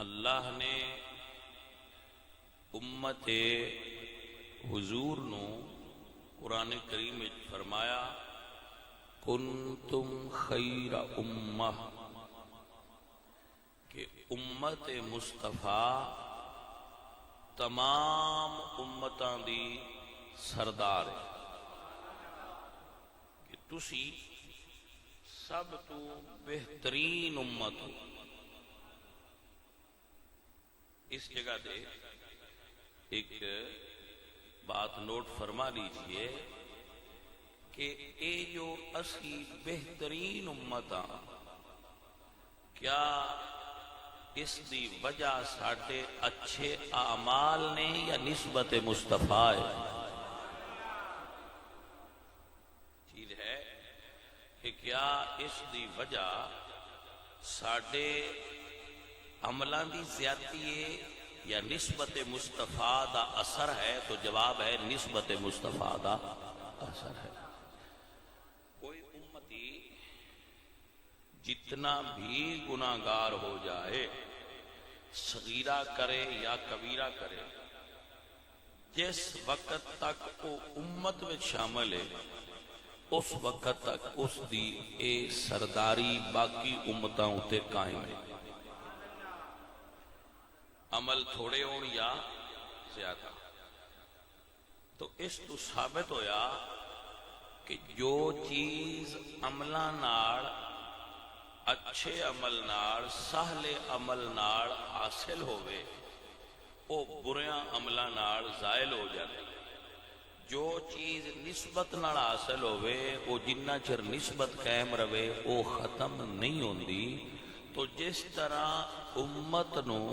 اللہ نے امت حضور نو قرآن کریم میں فرمایا کنتم خیر امہ کہ امت مصطفیٰ تمام امتاں دی سردار ہے کہ تسی سب تو بہترین امت ہو۔ اس جگہ دے ایک بات نوٹ فرما لیجئے کہ اے جو اسی بہترین امتاں کیا اس دی وجہ ساڑھے اچھے اعمال نے یا نسبت مصطفیٰ ہے؟ چیز ہے کہ کیا اس دی وجہ ساڑھے عملان دی زیادتی ہے یا نسبت مصطفیٰ دا اثر ہے؟ تو جواب ہے نسبت مصطفیٰ دا اثر ہے۔ کوئی امتی جتنا بھی گناہگار ہو جائے، صغیرہ کرے یا کبیرہ کرے، جس وقت تک وہ امت میں شامل ہے اس وقت تک اس دی اے سرداری باقی امتاں ہوتے قائم ہے، عمل تھوڑے ہون یا زیادہ۔ تو اس تو ثابت ہویا کہ جو چیز عملہ نار اچھے عمل نار سہل عمل نار حاصل ہوئے وہ بریاں عملہ نار زائل ہو جاتے۔ جو چیز نسبت نار حاصل ہوئے وہ جنہ چر نسبت قائم رہے وہ ختم نہیں ہوندی۔ تو جس طرح امت نو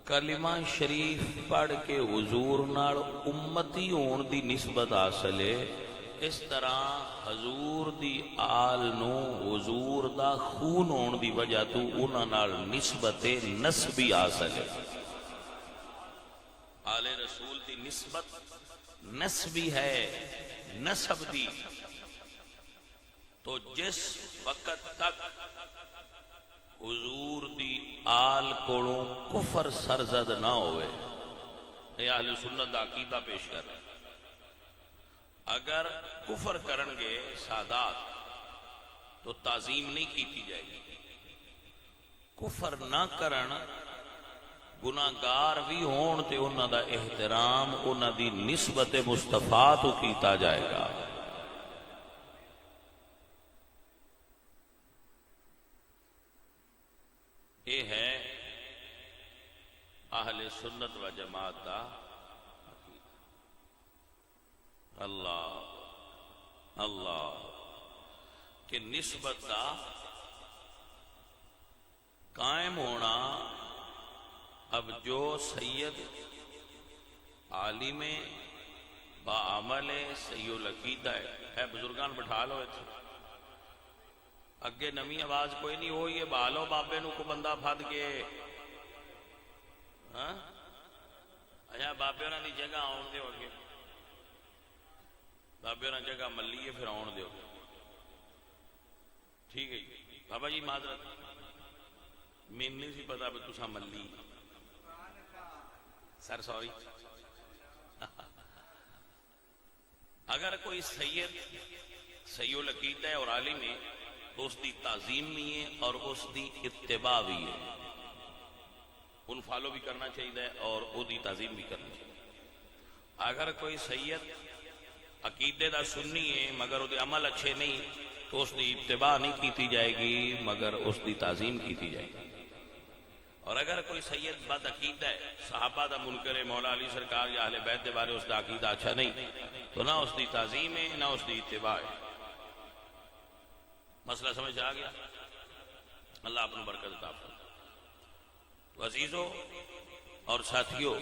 کلمہ شریف پڑھ کے حضور نال امتی ہون دی نسبت حاصل ہے، اس طرح حضور دی آل نو حضور دا خون ہون دی وجہ تو انہاں نال نسبت نسبی حاصل ہے۔ آل رسول دی نسبت نسبی ہے، نسب دی۔ تو جس وقت تک حضور دی آل کوڑوں کفر سرزد نہ ہوئے، یہ اہل سنت دا عقیدہ پیش کر رہے ہیں۔ اگر کفر کرنگے سادات تو تعظیم نہیں کیتی جائے گی، کفر نہ کرن گناہگار بھی ہون تے انہاں دا احترام انہاں دی نسبت مصطفیٰ تو کیتا جائے گا۔ یہ ہے اہل سنت و جماعت دا اللہ اللہ کہ نسبت دا قائم ہونا۔ اب جو سید عالم با عمل سید العقیدہ ہے بزرگان بٹھا لو تھے اگے نمی آواز کوئی نہیں ہو، یہ بالو بابے نو کو بندہ پھد کے اچھا بابے انہوں نے جگہ آن دے ہو گے، بابے انہوں نے جگہ ملیے پھر آن دے ہو گے، ٹھیک ہے جی بابا جی معذرت میں نہیں سی پتا بھی تسا ملی سر سوری۔ اگر کوئی سید العقیدہ اور عالم ہے تو اس دی تعظیم بھی ہے اور اس دی اتباع بھی ہے، ان فالو بھی کرنا چاہیے اور او دی تعظیم بھی کرنا چاہیے۔ اگر کوئی سید عقیدے دا سنی ہے مگر او دے عمل اچھے نہیں تو اس دی اتباع نہیں کیتی جائے گی مگر اس دی تعظیم کیتی جائے گی۔ اور اگر کوئی سید بد عقیدہ ہے، صحابہ دا منکر ہے، مولا علی سرکار یا اہل بیت دے بارے اس دا عقیدہ اچھا نہیں تو نہ اس دی تعظیم ہے نہ اس دی اتباع ہے۔ مسئلہ سمجھ آ گیا؟ اللہ اپنی برکت عطا فرمائے۔ تو عزیزوں اور ساتھیوں،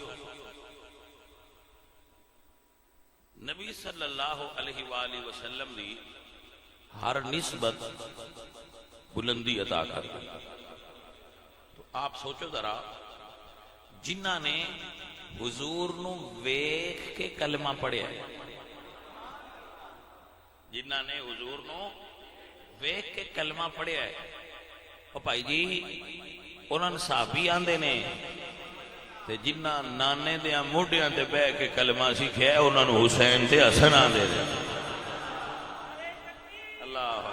نبی صلی اللہ علیہ وآلہ وسلم دی ہر نسبت بلندی عطا کر دی۔ تو آپ سوچو ذرا، جنہ نے حضور نو ویکھ کے کلمہ پڑھیا ہے، جنہ نے حضور نو ویکھ کے کلمہ پڑھیا ہے، اور بھائی جی انہاں نوں صحابی آندے نے تے جنہ نانے دیاں موڈیاں تے بہ کے کلمہ سیکھیا ہے انہاں نوں حسین تے حسن آندے نے اللہ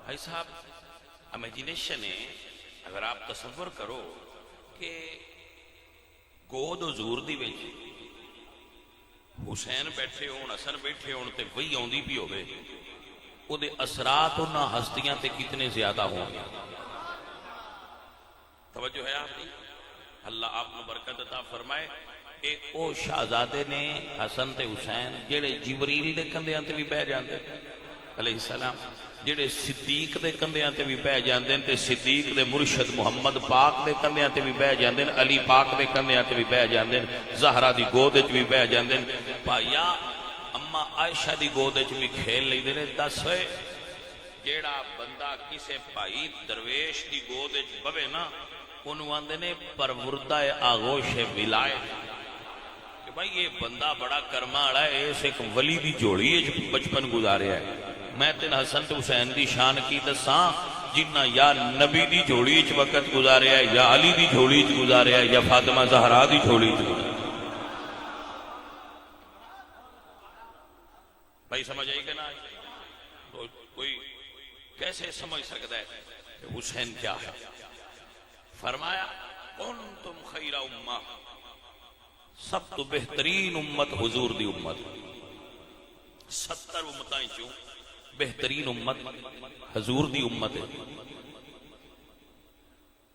بھائی صاحب امیجینیشن ہے اگر آپ تصور کرو کہ گود حضور دی وچ حسین بیٹھے ہون حسن بیٹھے ہون تے وہی آندی بھی ہوے او دے اثرات انہاں ہستیاں تے کتنے زیادہ ہوں گے توجہ ہے آپ کی اللہ آپ کو برکت عطا فرمائے اے او شہزادے نے حسن تے حسین جڑے جبریل دے کندھیاں تے بھی بہ جاندے علیہ السلام جڑے صدیق دے کندھیاں تے بھی بہ جاندے تے صدیق دے مرشد محمد پاک دے کندھیاں تے بھی بہ جاندے علی پاک دے کندھیاں تے بھی بہ جاندے زہرا دی گود وچ بھی بہ جاندے بھائیا اما عائشہ دی گود وچ بھی کھیل لیندے نے دس ہوئے جیڑا بندہ کسے بھائی درویش دی گود وچ بوے نا اونوں آندے نے پروردہ آغوش ولایت کہ بھائی یہ بندہ بڑا کرما والا ہے اس ایک ولی دی جوڑی وچ بچپن گزاریا ہے میں تین حسن تے حسین دی شان کی دساں جنہ یا نبی دی جھوڑی وچ وقت گزاریا ہے یا علی دی جھوڑی وچ گزاریا ہے یا فاطمہ زہرا دی جھوڑی وچ گزاریا بھائی سمجھ آئی کہ نہ آئی کوئی کیسے سمجھ سکتا ہے کہ حسین کیا ہے فرمایا کنتم خیر امہ سب تو بہترین امت حضور دی امت 70 امتائیں چوں بہترین امت حضور دی امت ہے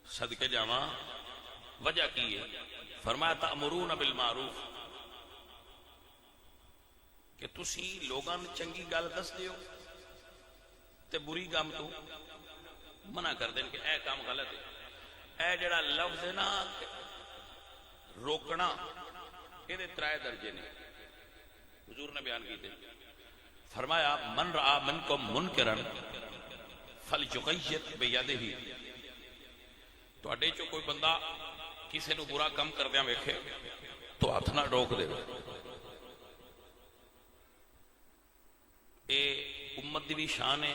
صدقے جاواں وجہ کی ہے فرمایا تأمرون بالمعروف کہ تسی لوگاں چنگی گل دس دیو تے بری کام تو منع کر دیں کہ اے کام غلط ہے اے جڑا لفظ ہے نا روکنا یہ ترائے درجے نے حضور نے بیان کیتے فرمایا من رآ منکم منکرن فلیغیر بیدہ تواڈے چوں کوئی بندہ کسی نو برا کم کردیاں ویکھے تو ہاتھ نہ روک دے اے امت دی بھی شان ہے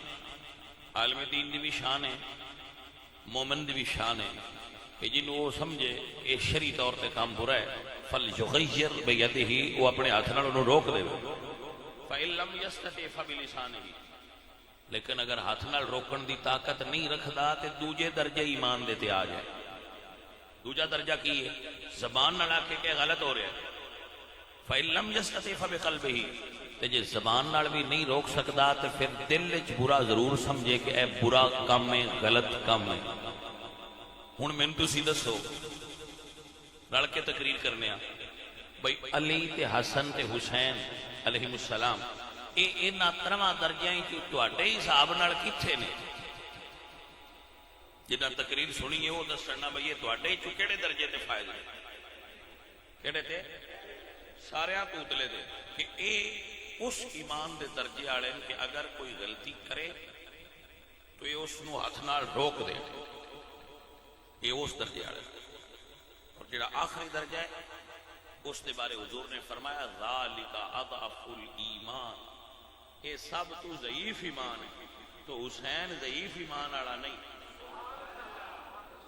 عالم دین دی بھی شان ہے مومن دی بھی شان ہے کہ جنہوں وہ سمجھے یہ شرعی طور تے کام برا ہے فلیغیر بیدہ وہ اپنے ہاتھ نال انہوں روک دے فَإِن لَمْ يَسْتَطِعْ فَبِلِسَانِهِ لیکن اگر ہاتھ نال روکن دی طاقت نہیں رکھدا تے دوجے درجے ایمان دیتے آ جائے دوجا درجہ کی ہے زبان نال آکے کہ غلط ہو رہا ہے فَإِن لَمْ يَسْتَطِعْ فَبِقَلْبِهِ تے جے زبان نال بھی نہیں روک سکدا تے پھر دل وچ برا ضرور سمجھے کہ اے برا کام ہے غلط کام ہے ہن مینوں تسی دسو رل کے تقریر کرنے بھئی علی تے حسن تے حسین علیہ السلام اے نا ترواں درجیاں چ تواڈے حساب نال کتھے نے جنہاں تقریر سنی ہے وہ دسنا بھئی یہ تواڈے چ کیڑے درجے تے فائز نے کیڑے تے ساریاں تو اتلے دے کہ اے اس ایمان دے درجے والے کہ اگر کوئی غلطی کرے تو یہ اس نو ہاتھ نال روک دے یہ اس درجے والے اور جڑا آخری درجہ ہے اس کے بارے حضور نے فرمایا ذالک اضعف الایمان یہ سب تو ضعیف ایمان ہے تو حسین ضعیف ایمان والا نہیں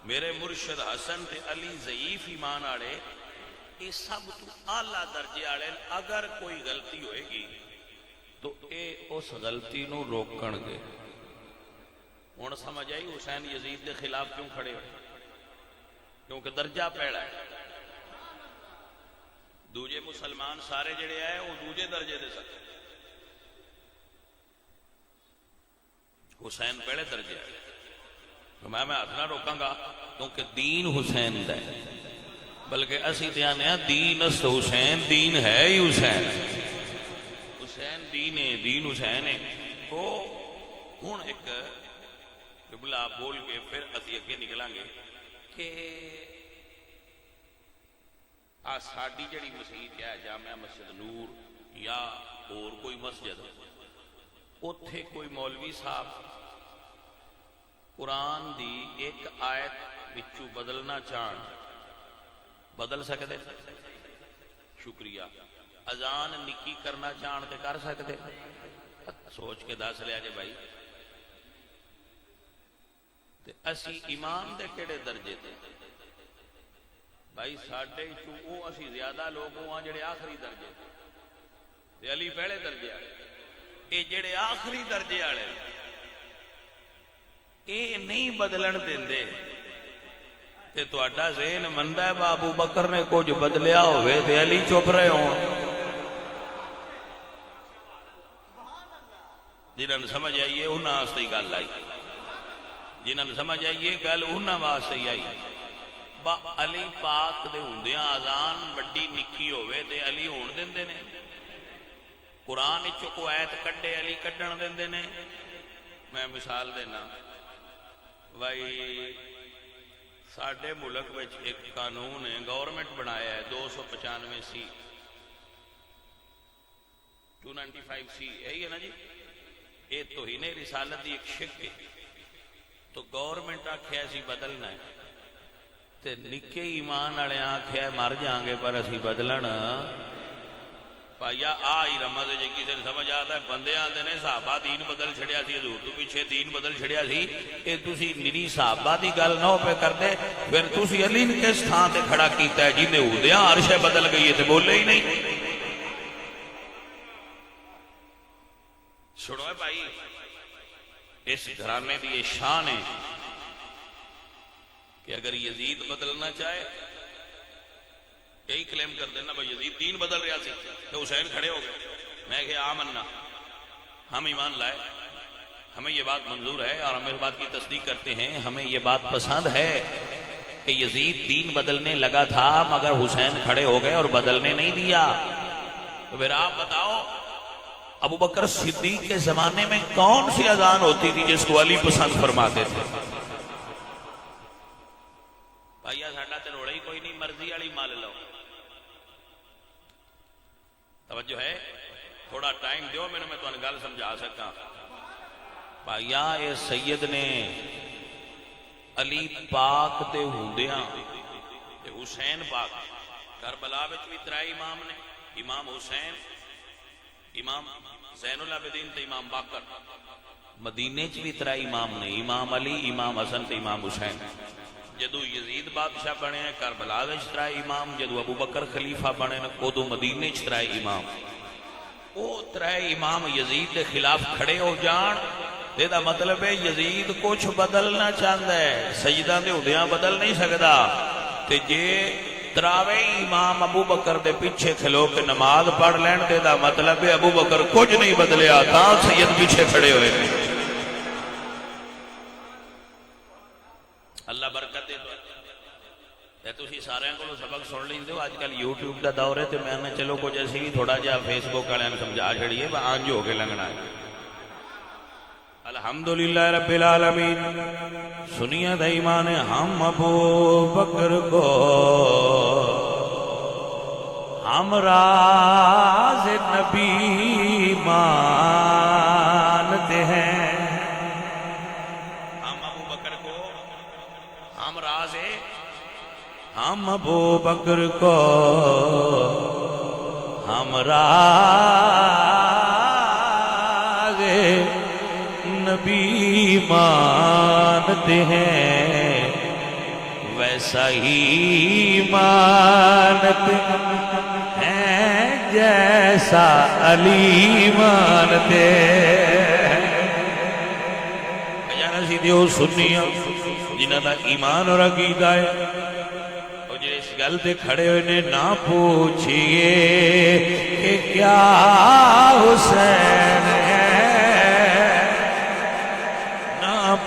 میرے مرشد حسن تے علی ضعیف ایمان والے یہ سب تو اعلیٰ درجے والے اگر کوئی غلطی ہوئے گی تو اے اس غلطی نو روکن گے ہن سمجھ آئی حسین یزید کے خلاف کیوں کھڑے ہوئے کیونکہ درجہ پیڑا ہے دوجے مسلمان سارے جڑے آئے وہ دوجے درجے دے سکتے حسین پہلے درجے آئے تو میں ہاتھ نہ روکاں گا کیونکہ دین حسین دا ہے بلکہ اسی تیانے ہیں دین است حسین دین ہے ہی حسین حسین دین ہے دین حسین ہے تو ہون ایک جملہ بول کے پھر اسی اگے نکلیں گے کہ ساڈی جڑی مسجد ہے جامعہ مسجد نور یا اور کوئی مسجد اوتھے کوئی مولوی صاحب قرآن دی ایک آیت وچوں بدلنا چاہن بدل سکتے؟ شکریہ. اذان نکی کرنا چاہن تے کر سکتے؟ سوچ کے دس لیا جے بھائی. تے اسی ایمان دے کیڑے درجے تے؟ بھائی ساڈے چوں اسی زیادہ لوگ ہاں جڑے آخری درجے تے علی پہلے درجے والے. اے جڑے آخری درجے والے اے نہیں بدلن دیندے تے تہاڈا ذہن مندا ہے ابو بکر نے کچھ بدلیا ہوئے تے علی چپ رہے ہون. جنہاں نوں سمجھ آئیے انہاں واسطے ہی گل آئی. جنہاں نوں سمجھ آئیے گل انہاں واسطے ہی آئی. علی پاک دے ہوندیاں اذان وڈی نکی ہوئے تے علی ہون دیندے نے؟ قرآن وچوں کوئی آیت کڈے علی کڈن دیندے نے؟ میں مثال دینا بھائی ساڈے ملک وچ ایک قانون ہے گورنمنٹ بنایا ہے 295 سی 295 سی یہی ہے نا جی. یہ توہین رسالت دی ایک شک ہے. تو گورنمنٹ آکھیا سی بدلنا ہے تے نکے ایمان والے آکھیا مر جاؤں گے پر اسی بدلن. پائیا آئی رمض جی کسی نے سمجھ آتا ہے. بندے آتے نے صحابہ دین بدل چھڑیا سی حضور تو پیچھے دین بدل چھڑیا سی. اے تسی نری صحابہ دی گل نہ پہ کرتے پھر تسی علی نے کس تھان تے کھڑا کیتا ہے جی نے ہودیاں عرش بدل گئی ہے تے بولے ہی نہیں. سنو ہے بھائی اس گھرانے کی یہ شان ہے کہ اگر یزید بدلنا چاہے یہی کلیم کر دینا بھائی یزید دین بدل رہا سی تو حسین کھڑے ہو گئے. میں کہ آمنا ہم ایمان لائے ہمیں یہ بات منظور ہے اور ہم اس بات کی تصدیق کرتے ہیں. ہمیں یہ بات پسند ہے کہ یزید دین بدلنے لگا تھا مگر حسین کھڑے ہو گئے اور بدلنے نہیں دیا. تو پھر آپ بتاؤ ابو بکر صدیق کے زمانے میں کون سی اذان ہوتی تھی جس کو علی پسند فرماتے تھے؟ بھائیا ساڈا تے روڑا ہی کوئی نہیں مرضی والی مال لو. توجہ ہے تھوڑا ٹائم دیو میں تمہیں گل سمجھا سکا. بھائیا اے سید نے علی پاک دے ہوندیاں تے حسین پاک کربلا وچ بھی ترے امام نے. امام حسین امام زین العابدین تے امام باقر. مدینے چ بھی ترے امام نے امام علی امام حسن تے امام حسین. جدو یزید بادشاہ بنے کربلا وچ ترے امام. جدو ابو بکر خلیفہ بنے ادو مدینے چ ترے امام. او ترے امام یزید کے خلاف کھڑے ہو جان تے دا مطلب ہے یزید کچھ بدلنا چاہتا ہے سجدہ دے ہوندیاں بدل نہیں سکدا. تے جے تراوے امام ابو بکر دے پیچھے کھلو کے نماز پڑھ لین دے دا مطلب ہے ابو بکر کچھ نہیں بدلیا تا سید پیچھے کھڑے ہوئے ہیں. اللہ برکت دے تو تسی سارے کو سبق سن لیندے ہو. اج کل یوٹیوب دا دور ہے تے میں نے چلو کچھ اسی بھی تھوڑا جہا فیس بک والے سمجھا چھڑیے آنج ہو کے لنگنا ہے. الحمدللہ رب العالمین. سنیے دا ایمان ہم ابو بکر کو ہم راز نبی مانتے ہیں. ہم ابو بکر کو ہم راز ہم ابو بکر کو ہم راز نبی مانتے ہیں. ویسا ہی مانتے ہیں جیسا علی مانتے. سی دیو سنیا جنہاں دا ایمان اور عقیدہ ہے اور جس گل تے کھڑے ہوئے نے نہ پوچھئے کہ کیا حسین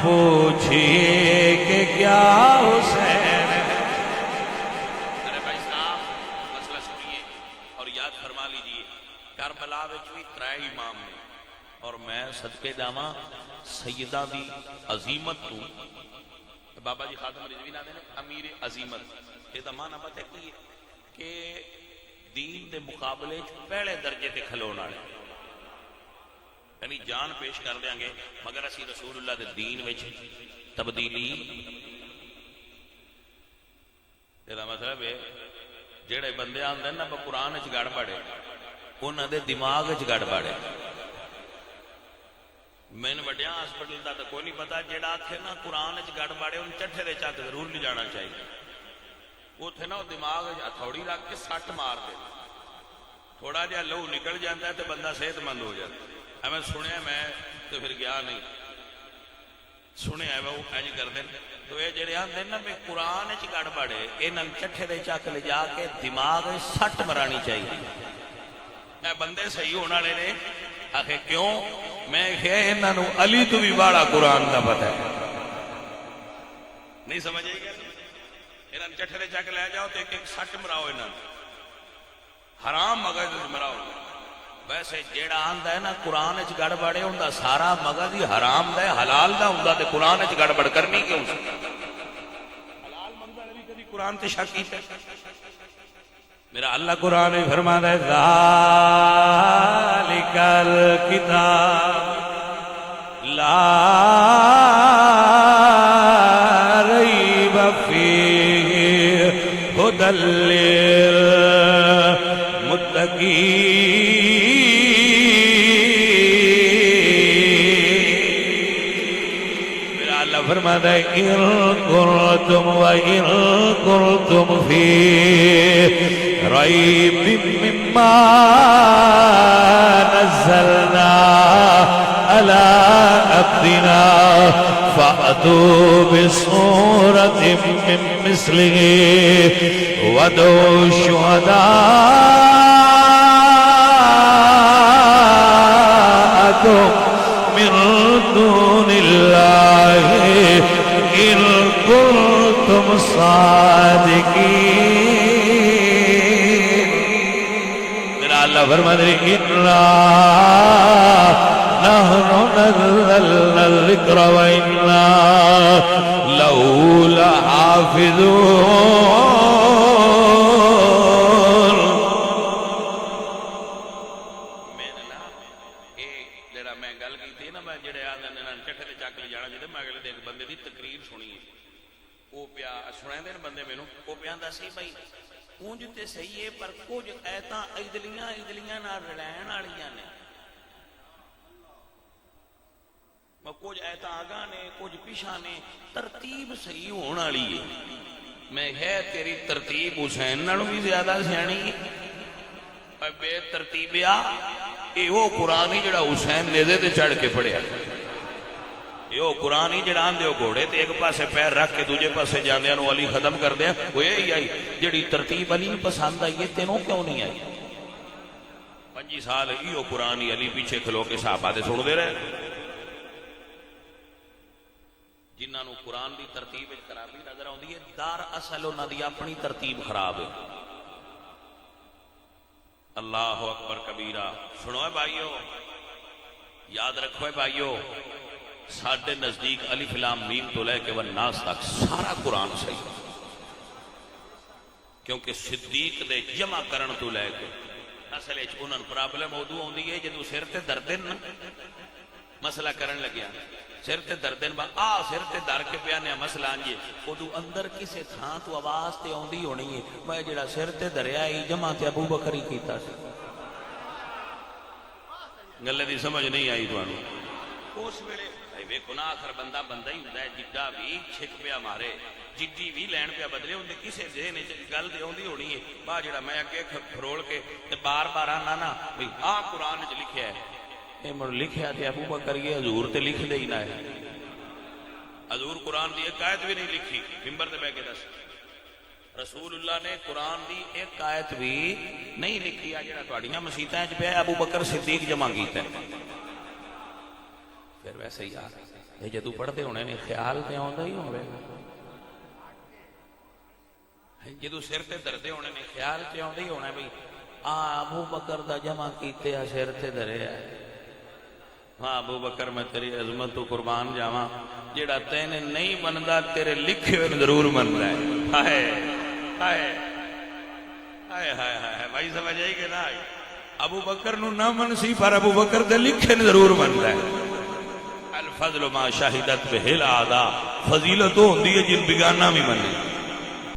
پوچھئے کہ کیا حسین. ارے بھائی صاحب مسئلہ سنیے اور یاد فرما لیجئے. کربلا وچ بھی ترے امام نے اور میں صدقے جاواں سیدہ دی عظیمت تو بابا جی خاتم رضوی نہ دینے امیر عظیمت. یہ دا معنی پتہ کی ہے کہ دین دے مقابلے پہلے درجے تے کھلون والے یعنی جان پیش کر دیں گے مگر اسی رسول اللہ دے دین وچ تبدیلی. یہ مطلب ہے جڑے بندے آندے نا قرآن وچ گڑبڑ ہے انہاں دے دماغ وچ گڑبڑ ہے. مین وڈیا ہاسپٹل کا تو کوئی نہیں پتا، جہاں آخے نا قرآن چ گڑبڑ ہے ان چٹھے دے چک ضرور نہیں جانا چاہیے. اتنے نا دماغ ہتھوڑی رکھ کے سٹ مار دے، تھوڑا جہا لہو نکل جاتا ہے تو بندہ صحت مند ہو جاتا ہے. میں سنیا میں تو پھر گیا نہیں، سنیا وہ اینج کرتے ہیں. تو یہ جڑے آتے نا بھی قرآن چ گڑبڑ ہے یہاں چٹھے دے چک لے جا کے دماغ سٹ مرانی چاہیے. اے بندے صحیح ہونے والے نے. آخر کیوں؟ میں انہوں علی تو بھی بڑا قرآن کا پتہ ہے. نہیں سمجھ آئی گیا؟ انہوں چٹھے دے چک لے جاؤ تو ایک ایک سٹ مراؤ، انہوں حرام مغز مراؤ. ویسے جیڑا آندا ہے نا قرآن چ گڑبڑ ہے اندا سارا مغز ہی حرام دا ہے، حلال دا ہوندا تے قرآن چ گڑبڑ کرنی کیوں سی؟ حلال منگا بھی کبھی قرآن تے شک کیتا ہے؟ میرا اللہ قرآن میں فرماتا ہے ذالک الکتاب لا ریب فیہ ھدی للمتقین. فرماتا ہے ان کنتم وان کنتم فی ریب مما نزلنا علی عبدنا فأتوا بسورة من مثله وادعوا شهداءکم من دون اللہ ان کنتم صادقین. میرا اللہ فرماتے ہیں انا نحن نزلنا الذکر وانا لہ لحافظون. میں گل کی نا میں جڑے آدھے چٹھے تے چک لے جانا جی میں اگلے دن بندے دی تقریر سنی وہ پیا سنا دے بندے مینوں وہ پیا دسی بھائی اونج تے صحیح ہے پر کچھ ایتاں ادلیاں نال رلین والیاں نے. کچھ ایتاں آگاں نے کچھ پیچھا نے، ترتیب صحیح ہون والی ہے. میں ہے تیری ترتیب حسین نالوں بھی زیادہ سیانی ہے. بے ترتیبیا یہ وہ قرآن ہی جڑا حسین نیزے تے چڑھ کے پڑھیا، یہ وہ قرآن ہی جڑا آندے ہو گھوڑے تے ایک پاسے پیر رکھ کے دوجے پاسے جاندیاں نو علی ختم کر دیا. وہ یہی آئی جڑی ترتیب علی پسند آئی ہے تینوں کیوں نہیں آئی؟ 25 سال یہ قرآن ہی علی پیچھے کھلو کے صحابہ دے سن دے رہے. جنہاں نو قرآن دی ترتیب خرابی نظر آندی ہے دار اصل انہاں دی اپنی ترتیب خراب ہے. اللہ اکبر کبیرہ. سنو ہے بھائیو، یاد رکھو ہے بھائیو، ساڈے نزدیک الف لام میم تو لے کے والناس تک سارا قرآن صحیح، کیونکہ صدیق دے جمع کرن تو لے کے اصل وچ انہاں نوں پرابلم ادو ہوندی ہے جدوں سر تے دردن مسئلہ کرن لگیا سر تے دردن با سر تے در کے پیانے مسئلہ آنجے ادو اندر کسے تھان تو آواز تے آندی ہونی ہے میں جڑا سر تے دریا ہی جمع تے ابو بکر ہی کیتا سی. گلے دی سمجھ نہیں آئی تانوں اس ویلے ویکھو نا آخر بندہ بندہ ہی ہوندا ہے. جڈا بھی چھک پیا مارے جدی بھی لین پیا بدلے ہوندے کسے ذہن وچ گل تے آندی ہونی ہے با جڑا میں اگے پھرول کے تے بار بار آنا نا بھئی قرآن وچ لکھیا ہے یہ مڑ لکھیا تے ابو بکر یہ حضور تے لکھ دے ہی نہ ہے. حضور قرآن دی ایک آیت بھی نہیں لکھی. ممبر تے بیٹھ کے دس رسول اللہ نے قرآن دی ایک آیت بھی نہیں لکھی. جڑا تہاڈیاں مسیتاں وچ پیا ابو بکر صدیق جمع کیتا ہے. پھر ویسے ہی یار یہ جدوں پڑھتے ہونے نے خیال تے آوندا ہی ہوے جدوں سر تے دردے ہونے نے خیال تے آوندا ہی ہونا بھئی ابو بکر دا جمع کیتے سر تے دریا ہے. ہاں ابو بکر میں تیری عظمت تو قربان جاواں جیڑا تینے نہیں مندا تیرے لکھے ہوئے ضرور مندا ہے. ہائے ہائے ہائے ہائے ہائے بھائی سمجھ آئی کہ نہ آئی؟ ابو بکر نو نہ منسی پر ابو بکر دے لکھے ضرور مندا ہے. الفضل ما شاہدت بہ الاعداء، فضیلت ہوندی ہے جن بیگانہ بھی منے.